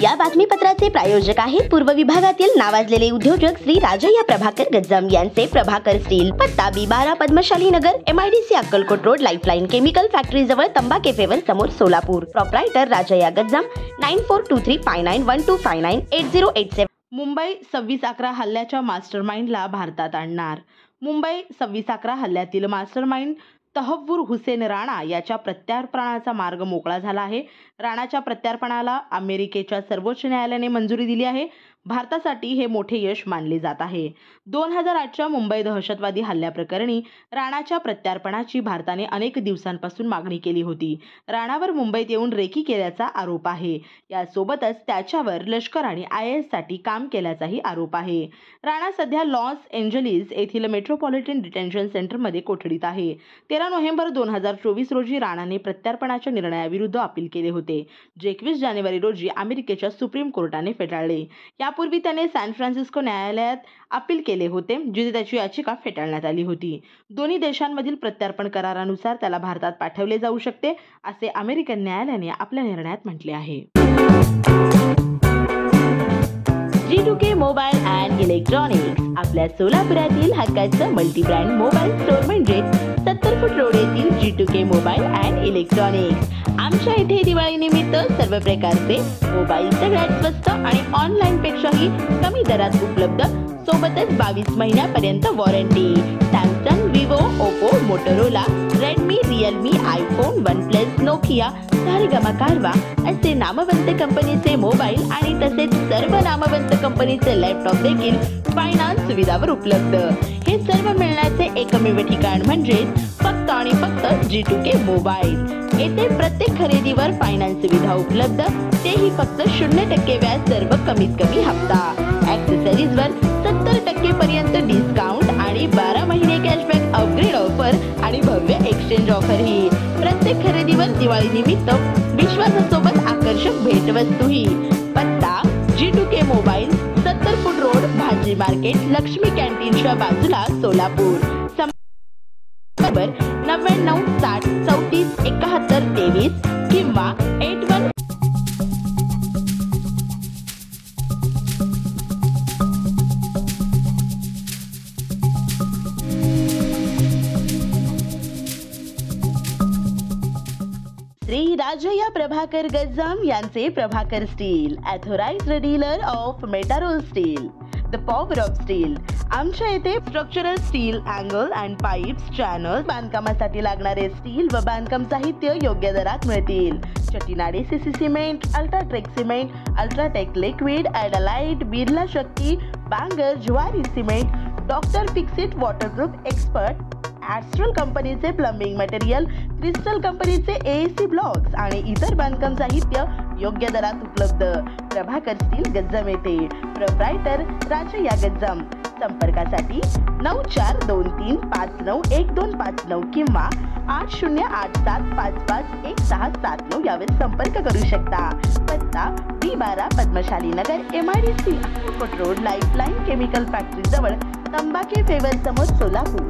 या बातमीपत्राचे प्रायोजक आहेत पूर्व विभागातील नावाजलेले उद्योजक श्री राजय्या प्रभाकर गज्जाम यांचे प्रभाकर स्टील, पत्ता B12 पद्मशाली नगर, MIDC Akkalkot road, lifeline chemical factory जवळ, तंबा कॅफेवर समोर, सोलापूर. प्रोप्रायटर राजय्या गज्जाम. 9423591259 मुंबई 26/11 हल्ल्याच्या मास्टरमाइंडला भारतात आणणार. मुंबई 26/11 हल्ल्यातील मास्टरमाइंड तहव्वूर हुसेन राणा याच्या प्रत्यार्पणाचा मार्ग मोकळा झाला आहे. राणाच्या प्रत्यार्पणाला अमेरिकेच्या सर्वोच्च न्यायालयाने मंजुरी दिली आहे. भारतासाठी हे मोठे यश मानले जात आहे. 2008च्या मुंबई दहशतवादी हल्ल्याप्रकरणी राणाच्या प्रत्यार्पणाची भारताने अनेक दिवसांपासून मागणी केली होती. राणावर मुंबईत येऊन रेकी केल्याचा आरोप आहे. यासोबतच त्याच्यावर लष्कर आणि IAS साठी काम केल्याचाही आरोप आहे. राणा सध्या लॉस एंजलिस येथील मेट्रोपॉलिटन डिटेन्शन सेंटरमध्ये कोठडीत आहे. 13 नोव्हेंबर 2024 रोजी राणाने प्रत्यार्पणाच्या निर्णयाविरुद्ध अपील केले होते, जे 21 जानेवारी रोजी अमेरिकेच्या सुप्रीम कोर्टाने फेटाळले. यापूर्वी त्याने सॅन फ्रान्सिस्को न्यायालयात अपील केले होते, जिथे त्याची याचिका फेटाळण्यात आली होती. दोन्ही देशांमधील प्रत्यार्पण करारानुसार त्याला भारतात पाठवले जाऊ शकते, असे अमेरिकन न्यायालयाने आपल्या निर्णयात म्हटले आहे. G2K मोबाईल अँड इलेक्ट्रॉनिक्स आपल्या सोलापुरातील हक्काचं मल्टीब्रँड मोबाईल स्टोअर म्हणजे 70 फूट रोड येथील G2K मोबाईल अँड इलेक्ट्रॉनिक्स. आमच्या इथे दिवाळी निमित्त सर्व प्रकारचे मोबाईल सगळ्यात स्वस्त आणि ऑनलाईन पेक्षाही कमी दरात उपलब्ध, सोबतच 22 महिन्यापर्यंत warranty. Samsung, Vivo, Oppo, Motorola, Redmi, Realme, iPhone, OnePlus, Nokia, Saregama कारवा असे नामवंत कंपनीचे मोबाईल आणि तसेच सर्व नामवंत कंपनीचे लॅपटॉप देखील फायनान्स सुविधावर उपलब्ध. हे सर्व मिळण्याचे एकमेव ठिकाण म्हणजे फक्त आणि फक्त G2K मोबाईल. येथे प्रत्येक खरेदीवर फायनान्स सुविधा उपलब्ध, तेही फक्त 0% व्याज, सर्व कमीत कमी हप्ता. ॲक्सेसरीजवर 70% पर्यंत डिस्काउंट आणि 12 महिने कॅशबॅक, अपग्रेड ऑफर आणि भव्य एक्सचेंज ऑफरही. प्रत्येक खरेदीवर दिवाळी निमित्त विश्वासासोबत आकर्षक भेटवस्तूही. पत्ता G2K मोबाईल, 70 फूट रोड, भाजी मार्केट, लक्ष्मी कॅन्टीनच्या बाजूला, सोलापूर. संपर्क 99 60 34 71 23 किंवा 81. श्री राजय्या प्रभाकर गज्जाम यांचे Prabhakar steel, authorised dealer of Metarol steel, the power of steel. आमच्या येथे structural steel, angle and pipes, channel, बांधकामासाठी लागणारे स्टील व बांधकाम साहित्य योग्य दरात मिळतील. Chettinad CC cement, UltraTech cement, UltraTech liquid, ॲडालाइट, Birla Shakti, Bangur, Zuari cement, doctor Fixit waterproof expert, Astral कंपनीचे प्लंबिंग मटेरियल, क्रिस्टल कंपनीचे AAC ब्लॉक्स आणि इतर बांधकाम साहित्य योग्य दरात उपलब्ध. प्रभाकर स्टील, गज्जाम येथे. प्रोप्रायटर राजय्या गज्जाम. संपर्कासाठी 9423591259 किंवा 8087551679 यावर संपर्क करू शकता. पत्ता B12 पद्मशाली नगर, MIDC Akkalkot road, lifeline chemical factory जवळ, तंबा कॅफेवर समोर, सोलापूर.